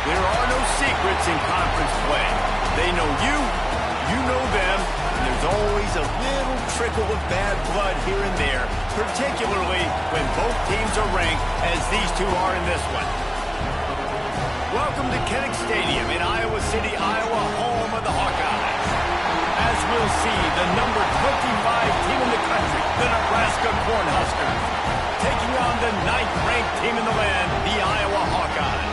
There are no secrets in conference play. They know you, you know them, and there's always a little trickle of bad blood here and there, particularly when both teams are ranked as these two are in this one. Welcome to Kinnick Stadium in Iowa City, Iowa, home of the Hawkeyes. As we'll see, the number 25 team in the country, the Nebraska Cornhuskers, taking on the 9th-ranked team in the land, the Iowa Hawkeyes.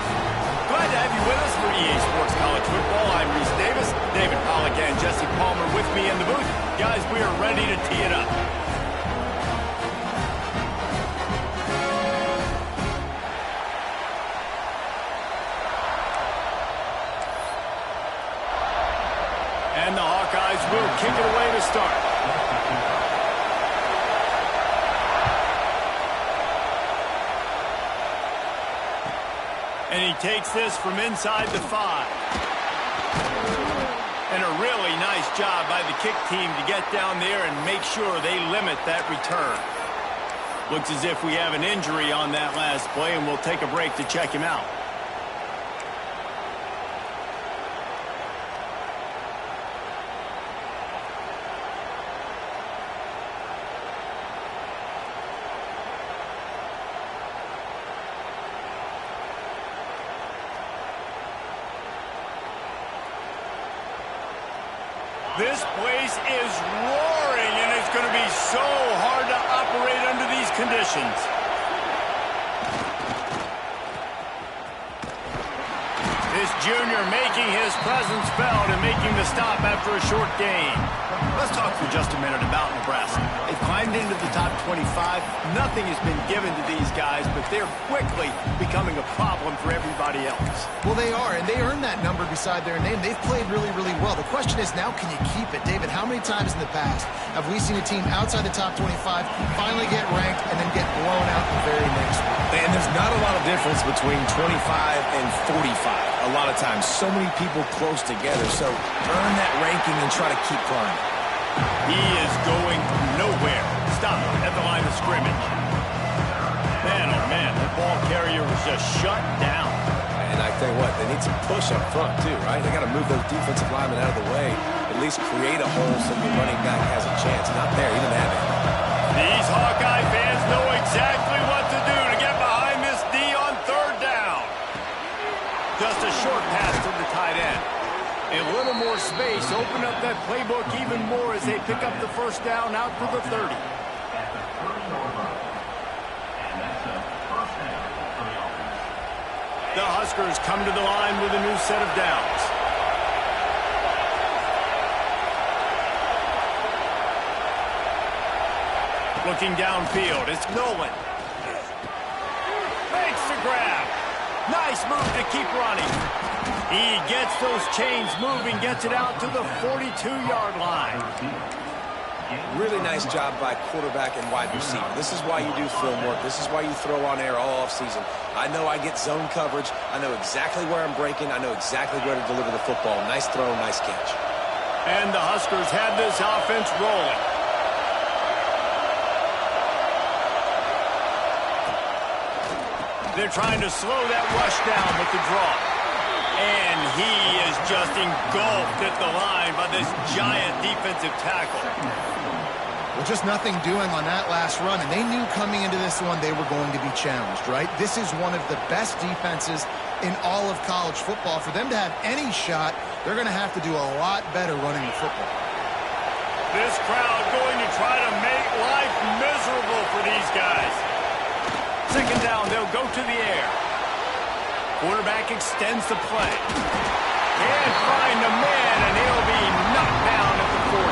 Glad to have you with us for EA Sports College Football. I'm Reese Davis, David Pollack and Jesse Palmer with me in the booth. Guys, we are ready to tee it up. And the Hawkeyes will kick it away to start. And he takes this from inside the 5. And a really nice job by the kick team to get down there and make sure they limit that return. Looks as if we have an injury on that last play, and we'll take a break to check him out. This place is roaring, and it's going to be so hard to operate under these conditions. This junior making his presence felt and making the stop after a short gain. Let's talk for just a minute about Nebraska. They've climbed into the top 25. Nothing has been given to these guys, but they're quickly becoming a problem for everybody else. Well, they are, and they earned that number beside their name. They've played really, really well. The question is now, can you keep it? David, how many times in the past have we seen a team outside the top 25 finally get ranked and then get blown out the very next week? And there's not a lot of difference between 25 and 45. A lot of times, so many people close together. So earn that ranking and try to keep climbing. He is going nowhere. Stop at the line of scrimmage. Man, oh man, that ball carrier was just shut down. And I tell you what, they need some push up front too, right? They got to move those defensive linemen out of the way. At least create a hole so the running back has a chance. Not there, he didn't have it. These Hawkeye fans know exactly what to do to get behind this D on 3rd down. Just a short pass to the tight end. A little more space, open up that playbook even more as they pick up the 1st down out to the 30. The Huskers come to the line with a new set of downs. Looking downfield, it's Nolan. Makes the grab. Nice move to keep running. He gets those chains moving, gets it out to the 42-yard line. Really nice job by quarterback and wide receiver. This is why you do film work. This is why you throw on air all offseason. I know I get zone coverage. I know exactly where I'm breaking. I know exactly where to deliver the football. Nice throw, nice catch. And the Huskers have this offense rolling. They're trying to slow that rush down with the draw. And he is just engulfed at the line by this giant defensive tackle. Well, just nothing doing on that last run, and they knew coming into this one they were going to be challenged, right? This is one of the best defenses in all of college football. For them to have any shot, they're going to have to do a lot better running the football. This crowd going to try to make life miserable for these guys. 2nd down, they'll go to the air. Quarterback extends the play. Can't find a man, and he'll be knocked down at the 40.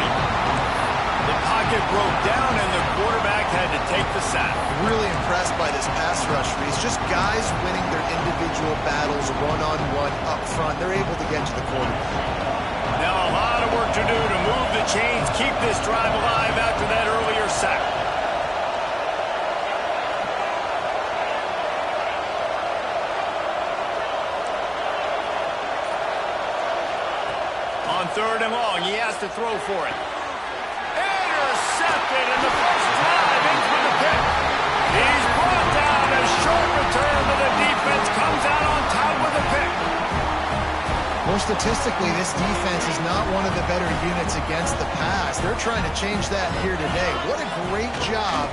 The pocket broke down, and the quarterback had to take the sack. Really impressed by this pass rush, Reese. Just guys winning their individual battles one-on-one up front. They're able to get to the quarterback. Now a lot of work to do to move the chains, keep this drive alive after that earlier sack. On 3rd and long, he has to throw for it. Intercepted, and the first drive into the pick. He's brought down a short return, but the defense comes out on top with a pick. More statistically, this defense is not one of the better units against the pass. They're trying to change that here today. What a great job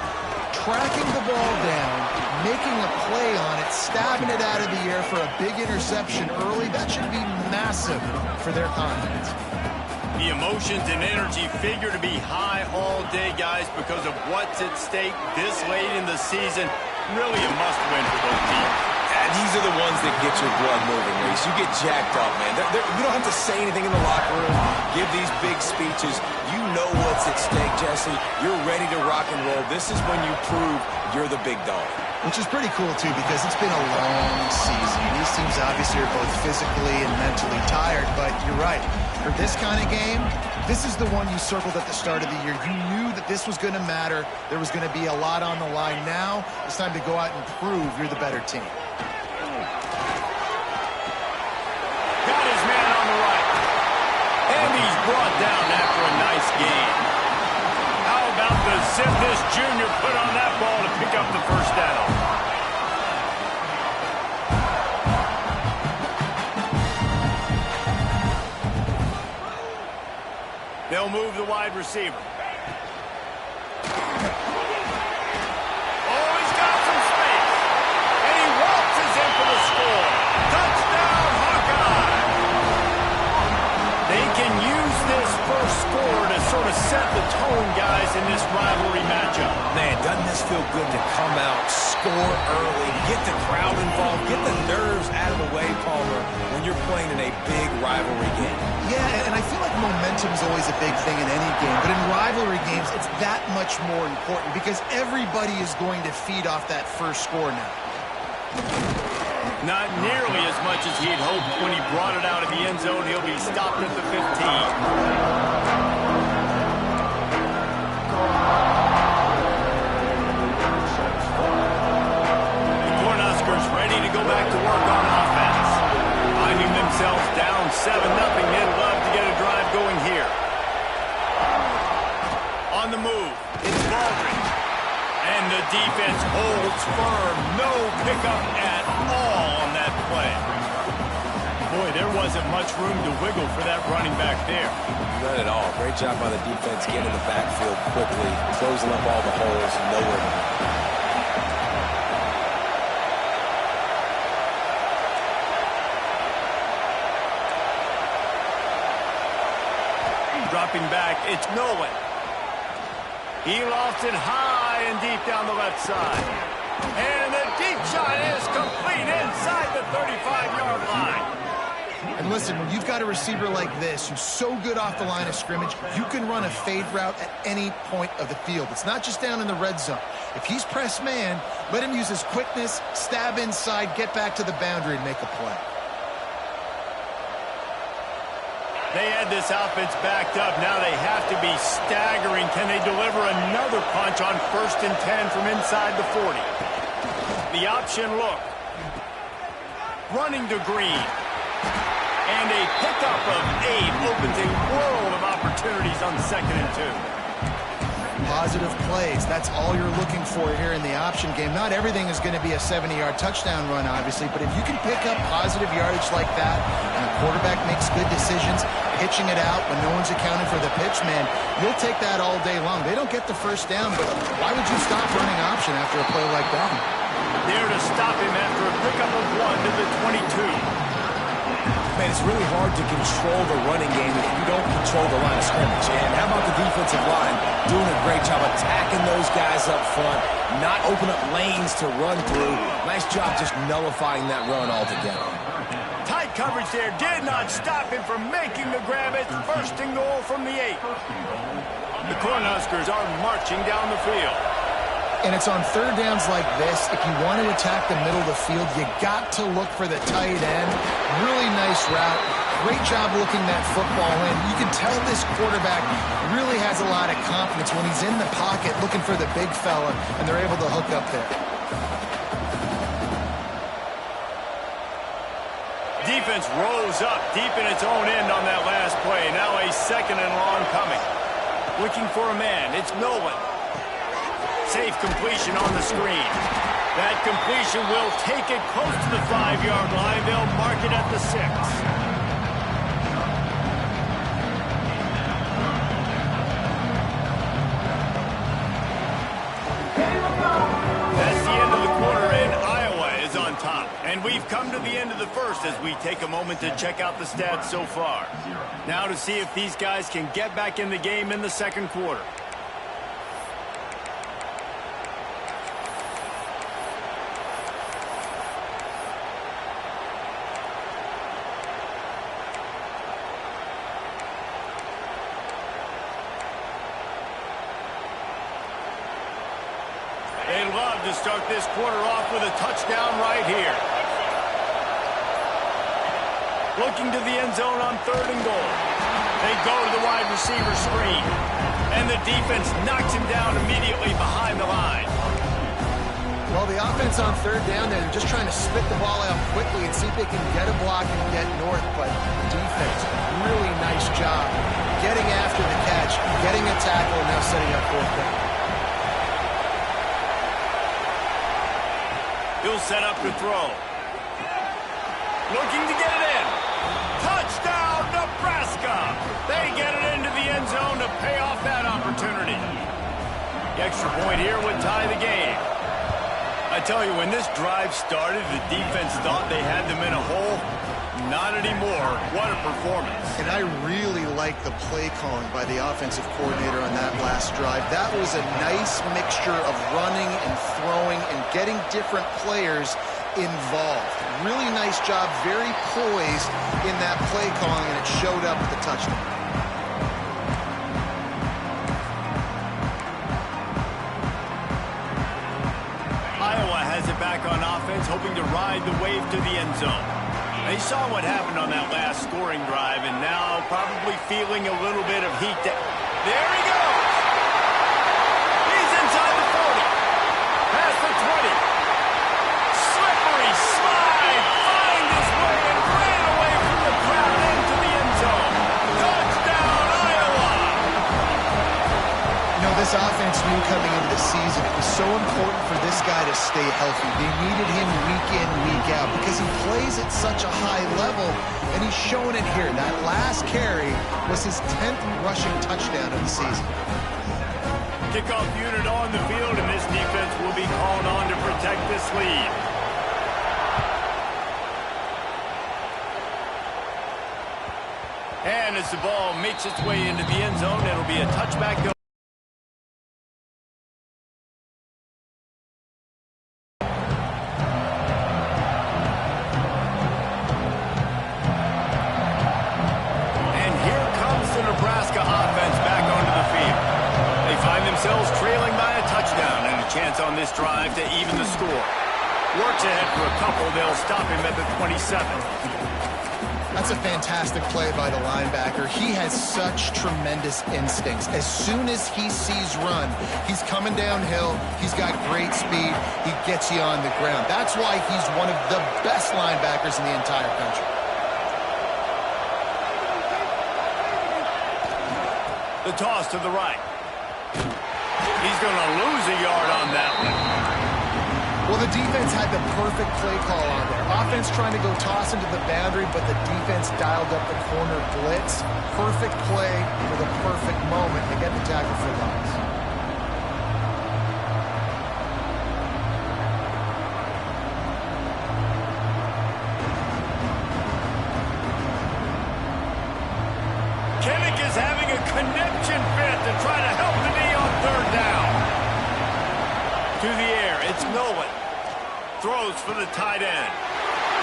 tracking the ball down, making a play on it, stabbing it out of the air for a big interception early. That should be massive for their confidence. The emotions and energy figure to be high all day, guys, because of what's at stake this late in the season. Really a must-win for both teams. These are the ones that get your blood moving, Reese. You get jacked up, man. You don't have to say anything in the locker room, give these big speeches. You know what's at stake, Jesse. You're ready to rock and roll. This is when you prove you're the big dog. Which is pretty cool, too, because it's been a long season. These teams obviously are both physically and mentally tired, but you're right. For this kind of game, this is the one you circled at the start of the year. You knew that this was going to matter. There was going to be a lot on the line. Now it's time to go out and prove you're the better team. Got his man on the right. And he's brought down after a nice gain. How about the zip this junior put on that ball to pick up the first down? They'll move the wide receiver. Oh, he's got some space. And he waltzes in for the score. Touchdown, Hawkeye! They can use this first score to sort of set the tone, guys, in this rivalry matchup. Man, doesn't this feel good to come out, score early, get the crowd involved, get the nerves out of the way, Palmer, when you're playing in a big rivalry game? Yeah, and I feel like momentum is always a big thing in any game, but in rivalry games, it's that much more important because everybody is going to feed off that first score now. Not nearly as much as he'd hoped when he brought it out of the end zone. He'll be stopped at the 15. The Cornhuskers ready to go back to work on offense. Finding themselves down 7-0, they'd love to get a drive going here. On the move, it's Baldridge. And the defense holds firm. No pickup at all on that play. Boy, there wasn't much room to wiggle for that running back there. Not at all. Great job by the defense getting in the backfield quickly, closing up all the holes, nowhere to go. Dropping back, it's Nolan. He lofts it high and deep down the left side. And the deep shot is complete inside the 35-yard line. And listen, when you've got a receiver like this who's so good off the line of scrimmage, you can run a fade route at any point of the field. It's not just down in the red zone. If he's press man, let him use his quickness, stab inside, get back to the boundary and make a play. They had this offense backed up. Now they have to be staggering. Can they deliver another punch on 1st and 10 from inside the 40? The option look. Running to Green. And a pickup of 8 opens a world of opportunities on 2nd and 2. Positive plays. That's all you're looking for here in the option game. Not everything is going to be a 70-yard touchdown run, obviously, but if you can pick up positive yardage like that and the quarterback makes good decisions, pitching it out when no one's accounting for the pitch, man, you'll take that all day long. They don't get the first down, but why would you stop running option after a play like that? There to stop him after a pickup of 1 to the 22. Man, it's really hard to control the running game if you don't control the line of scrimmage. And how about the defensive line doing a great job attacking those guys up front, not open up lanes to run through. Nice job just nullifying that run altogether. Tight coverage there did not stop him from making the grab. It's 1st and goal from the 8. The Cornhuskers are marching down the field. And it's on 3rd downs like this. If you want to attack the middle of the field, you got to look for the tight end. Really nice route. Great job looking that football in. You can tell this quarterback really has a lot of confidence when he's in the pocket looking for the big fella, and they're able to hook up there. Defense rose up deep in its own end on that last play. Now a 2nd and long coming. Looking for a man. It's Nolan. Safe completion on the screen. That completion will take it close to the 5-yard line. They'll mark it at the 6. And we've come to the end of the first as we take a moment to check out the stats so far. Now to see if these guys can get back in the game in the second quarter. They'd love to start this quarter off with a touchdown right here. Looking to the end zone on 3rd and goal. They go to the wide receiver screen. And the defense knocks him down immediately behind the line. Well, the offense on 3rd down, they're just trying to spit the ball out quickly and see if they can get a block and get north. But the defense, really nice job getting after the catch, getting a tackle, and now setting up 4th down. He'll set up to throw. Looking to get it in. Touchdown, Nebraska! They get it into the end zone to pay off that opportunity. The extra point here would tie the game. I tell you, when this drive started, the defense thought they had them in a hole. Not anymore. What a performance. And I really like the play calling by the offensive coordinator on that last drive. That was a nice mixture of running and throwing and getting different players involved. Really nice job, very poised in that play calling, and it showed up with the touchdown. Iowa has it back on offense, hoping to ride the wave to the end zone. They saw what happened on that last scoring drive, and now probably feeling a little bit of heat. There he goes! He's inside the 40. Past the 20. Slippery slide. Find his way and ran away from the crowd into the end zone. Touchdown, Iowa! You know, this offense knew coming into the season it was so important for this guy to stay healthy. They needed him week in, week out because he plays at such a high level, and he's showing it here. That last carry was his 10th rushing touchdown of the season. Kickoff unit on the field, and this defense will be called on to protect this lead. And as the ball makes its way into the end zone, it'll be a touchback. Trailing by a touchdown and a chance on this drive to even the score. Works ahead for a couple. They'll stop him at the 27. That's a fantastic play by the linebacker. He has such tremendous instincts. As soon as he sees run, he's coming downhill. He's got great speed. He gets you on the ground. That's why he's one of the best linebackers in the entire country. The toss to the right. He's going to lose a yard on that one. Well, the defense had the perfect play call on there. Offense trying to go toss into the boundary, but the defense dialed up the corner blitz. Perfect play for the perfect moment to get the tackle for loss. Kinnick is having a connection fit to try to help the knee on 3rd down. To the air, it's Nolan. Throws for the tight end.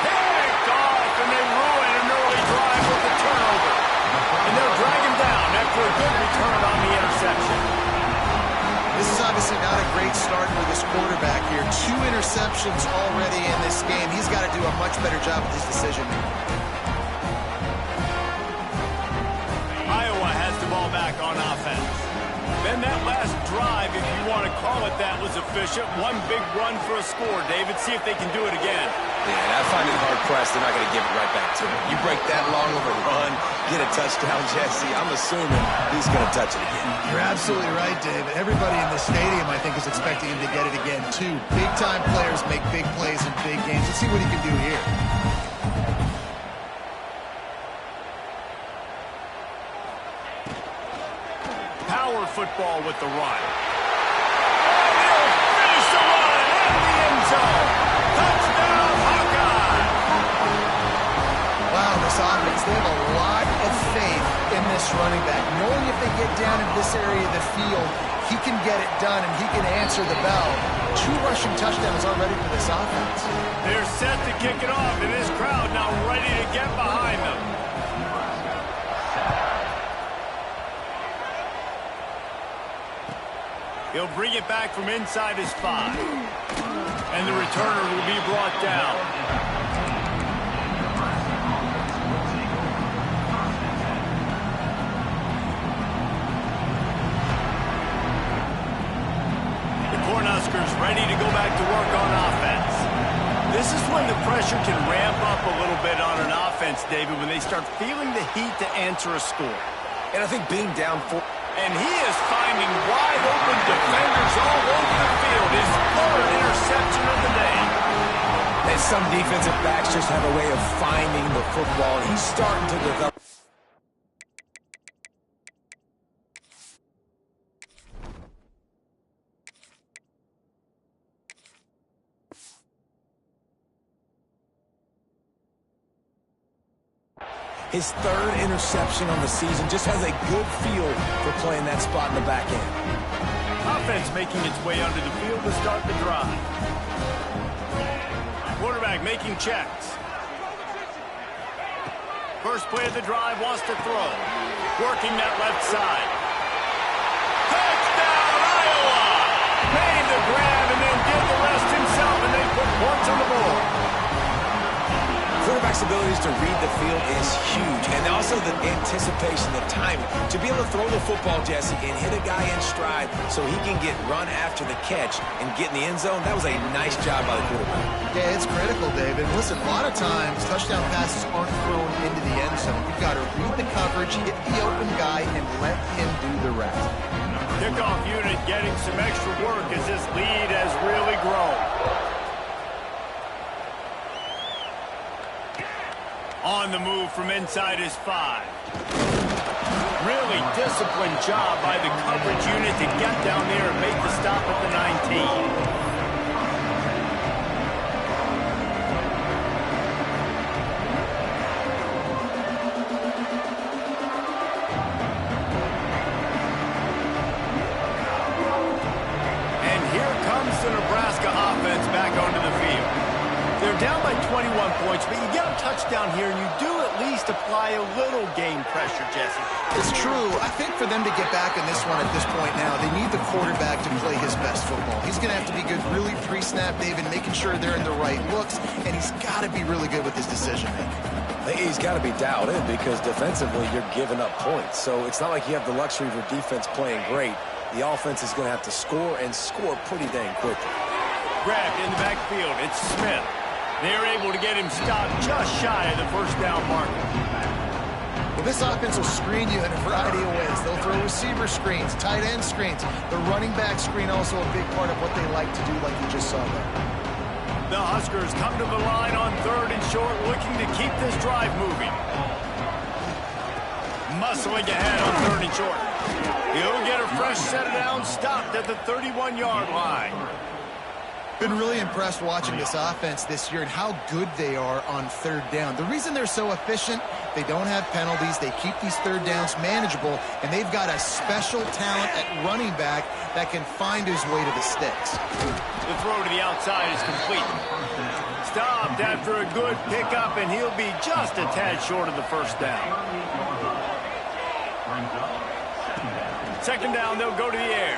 Picked off, and they ruin an early drive with the turnover. And they'll drag him down after a good return on the interception. This is obviously not a great start for this quarterback here. 2 interceptions already in this game. He's got to do a much better job with his decision making. Iowa has the ball back on offense. Then that last drive, if you want to call it that, was efficient. One big run for a score. David, see if they can do it again. Yeah, and I find it hard-pressed they're not going to give it right back to him. You break that long of a run, get a touchdown, Jesse, I'm assuming he's going to touch it again. You're absolutely right, David. Everybody in the stadium, I think, is expecting him to get it again, too. Big-time players make big plays in big games. Let's see what he can do here. Power football with the run. Oh, he'll finish the run in the end zone. Touchdown, Hawkeyes! offense, they have a lot of faith in this running back, knowing if they get down in this area of the field, he can get it done and he can answer the bell. 2 rushing touchdowns already for this offense. They're set to kick it off, and this crowd now ready to get behind them. He'll bring it back from inside his 5. And the returner will be brought down. The Cornhuskers ready to go back to work on offense. This is when the pressure can ramp up a little bit on an offense, David, when they start feeling the heat to answer a score. And I think being down 4... And he is finding wide-open defenders all over the field. His 3rd interception of the day. And some defensive backs just have a way of finding the football, and he's starting to develop. His 3rd interception on the season, just has a good feel for playing that spot in the back end. Offense making its way under the field to start the drive. Quarterback making checks. First play of the drive, wants to throw. Working that left side. Touchdown, Iowa! Made the grab and then did the rest himself, and they put points on the board. Quarterback's abilities to read the field is huge, and also the anticipation, the timing. To be able to throw the football, Jesse, and hit a guy in stride so he can get run after the catch and get in the end zone, that was a nice job by the quarterback. Yeah, it's critical, David. Listen, a lot of times, touchdown passes aren't thrown into the end zone. You've got to read the coverage, hit the open guy, and let him do the rest. Kickoff unit getting some extra work as this lead has really grown. On the move from inside his 5. Really disciplined job by the coverage unit to get down there and make the stop at the 19. And here comes the Nebraska offense back onto the field. They're down by 21 points, but you get a touchdown here, and you do at least apply a little game pressure, Jesse. It's true. I think for them to get back in this one at this point now, they need the quarterback to play his best football. He's going to have to be good really pre-snap, David, making sure they're in the right looks, and he's got to be really good with his decision-making. He's got to be dialed in because defensively you're giving up points. So it's not like you have the luxury of your defense playing great. The offense is going to have to score and score pretty dang quickly. Grabbed in the backfield. It's Smith. They're able to get him stopped just shy of the first down marker. Well, this offense will screen you in a variety of ways. They'll throw receiver screens, tight end screens. The running back screen also a big part of what they like to do, like you just saw there. The Huskers come to the line on 3rd and short, looking to keep this drive moving. Muscling ahead on 3rd and short. He'll get a fresh set of down, stopped at the 31-yard line. Been really impressed watching this offense this year and how good they are on 3rd down. The reason they're so efficient, they don't have penalties, they keep these 3rd downs manageable, and they've got a special talent at running back that can find his way to the sticks. The throw to the outside is complete. Stopped after a good pickup, and he'll be just a tad short of the first down. 2nd down, they'll go to the air.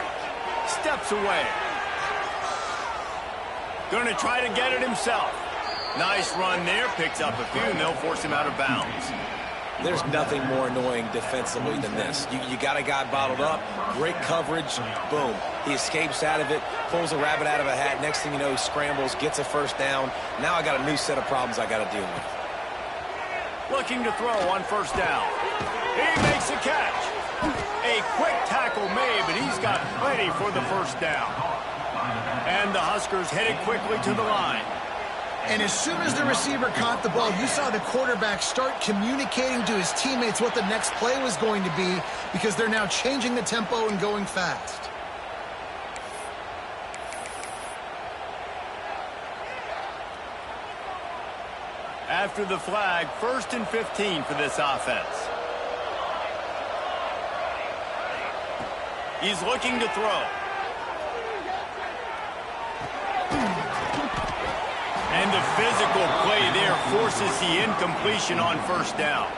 Steps away. Going to try to get it himself. Nice run there. Picks up a few, and they'll force him out of bounds. There's nothing more annoying defensively than this. You got a guy bottled up, great coverage, boom. He escapes out of it, pulls a rabbit out of a hat. Next thing you know, he scrambles, gets a first down. Now I got a new set of problems I got to deal with. Looking to throw on 1st down. He makes a catch. A quick tackle made, but he's got plenty for the first down. And the Huskers headed quickly to the line. And as soon as the receiver caught the ball, you saw the quarterback start communicating to his teammates what the next play was going to be because they're now changing the tempo and going fast. after the flag. 1st and 15 for this offense. He's looking to throw. And the physical play there forces the incompletion on 1st down.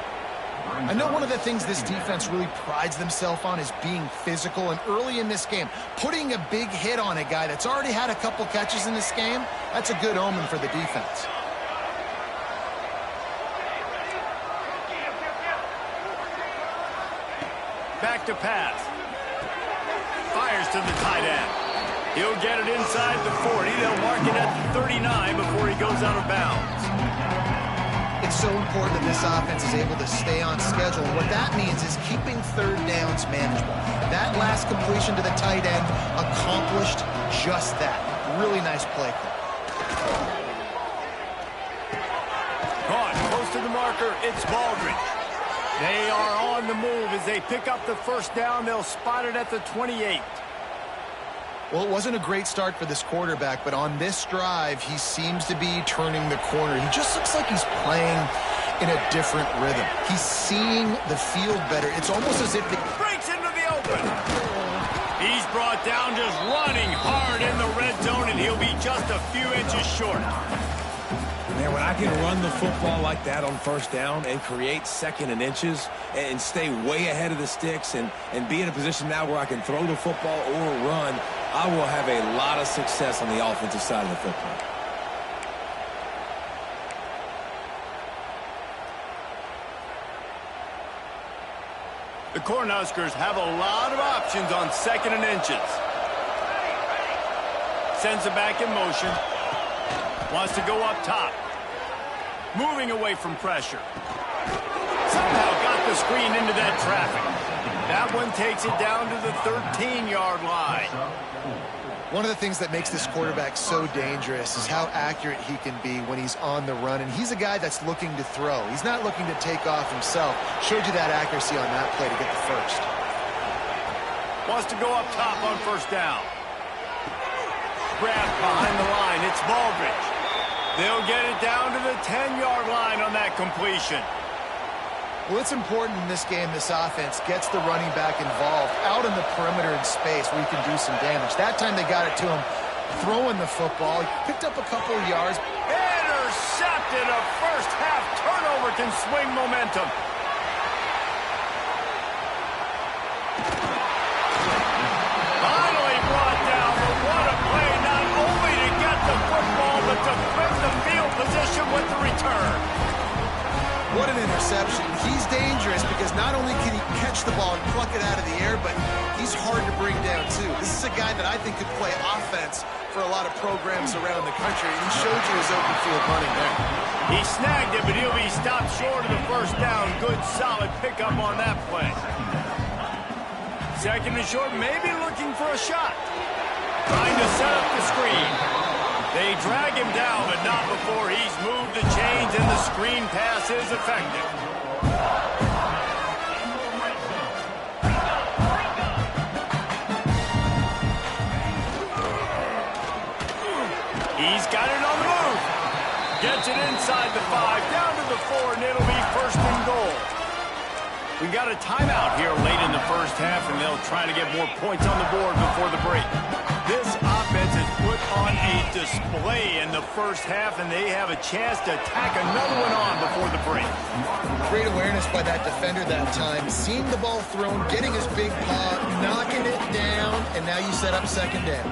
I know one of the things this defense really prides themselves on is being physical, and early in this game, putting a big hit on a guy that's already had a couple catches in this game, that's a good omen for the defense. Back to pass. Fires to the tight end. He'll get it inside the 40. They'll mark it at the 39 before he goes out of bounds. It's so important that this offense is able to stay on schedule. What that means is keeping 3rd downs manageable. That last completion to the tight end accomplished just that. Really nice play call. Caught close to the marker. It's Baldridge. They are on the move as they pick up the 1st down. They'll spot it at the 28. Well, it wasn't a great start for this quarterback, but on this drive, he seems to be turning the corner. He just looks like he's playing in a different rhythm. He's seeing the field better. It's almost as if he breaks into the open. He's brought down just running hard in the red zone, and he'll be just a few inches short. Man, when I can run the football like that on 1st down and create 2nd and inches and stay way ahead of the sticks and be in a position now where I can throw the football or run, I will have a lot of success on the offensive side of the football. The Cornhuskers have a lot of options on 2nd and inches. Sends it back in motion. Wants to go up top. Moving away from pressure. Somehow got the screen into that traffic. That one takes it down to the 13-yard line. One of the things that makes this quarterback so dangerous is how accurate he can be when he's on the run. And he's a guy that's looking to throw. He's not looking to take off himself. Showed you that accuracy on that play to get the 1st. Wants to go up top on 1st down. Grabbed behind the line. It's Baldridge. They'll get it down to the 10-yard line on that completion. Well, it's important in this game this offense gets the running back involved out in the perimeter in space where he can do some damage. That time they got it to him throwing the football. He picked up a couple of yards. Intercepted. A first-half turnover can swing momentum. Finally brought down, but what a play, not only to get the football, but to flip the field position with the return. What an interception. He's dangerous because not only can he catch the ball and pluck it out of the air, but he's hard to bring down, too. This is a guy that I think could play offense for a lot of programs around the country, and he showed you his open field running there. He snagged it, but he'll be stopped short of the 1st down. Good, solid pickup on that play. 2nd and short, maybe looking for a shot. Trying to set up the screen. They drag him down, but not before he's moved the chains, and the screen pass is effective. He's got it on the move. Gets it inside the 5, down to the 4, and it'll be 1st and goal. We got a timeout here late in the 1st half, and they'll try to get more points on the board before the break. This offense has put on a display in the 1st half, and they have a chance to tack another one on before the break. Great awareness by that defender that time. Seeing the ball thrown, getting his big paw, knocking it down, and now you set up 2nd down.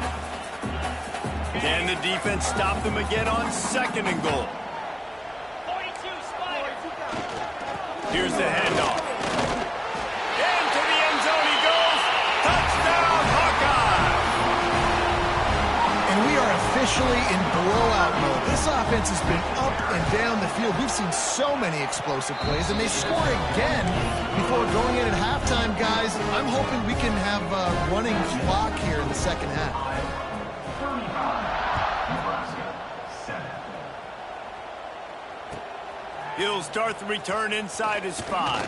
Can the defense stop them again on 2nd and goal? Here's the handoff. Into the end zone he goes. Touchdown, Hawkeye! And we are officially in blowout mode. This offense has been up and down the field. We've seen so many explosive plays, and they score again before going in at halftime, guys. I'm hoping we can have a running clock here in the 2nd half. He'll start the return inside his 5.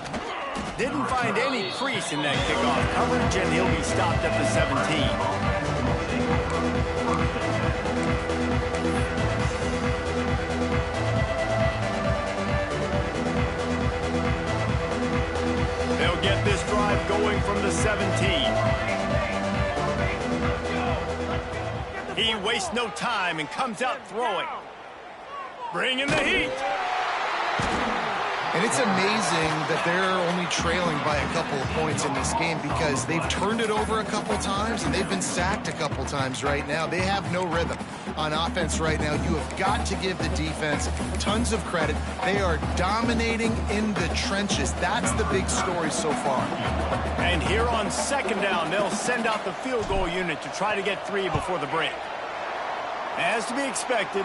Didn't find any crease in that kickoff coverage, and he'll be stopped at the 17. this drive going from the 17. He wastes no time and comes out throwing. Bringing the heat. And it's amazing that they're only trailing by a couple of points in this game because they've turned it over a couple times and they've been sacked a couple times right now. They have no rhythm on offense right now. You have got to give the defense tons of credit. They are dominating in the trenches. That's the big story so far. And here on second down, they'll send out the field goal unit to try to get 3 before the break. As to be expected,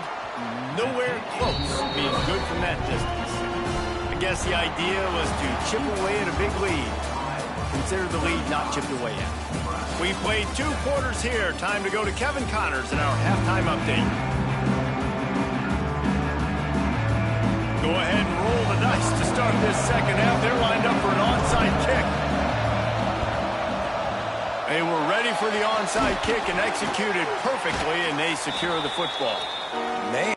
nowhere close to being good from that distance. I guess the idea was to chip away at a big lead. Consider the lead not chipped away at. We played 2 quarters here. Time to go to Kevin Connors in our halftime update. Go ahead and roll the dice to start this second half. They're lined up for an onside kick. They were ready for the onside kick and executed perfectly, and they secure the football. Man.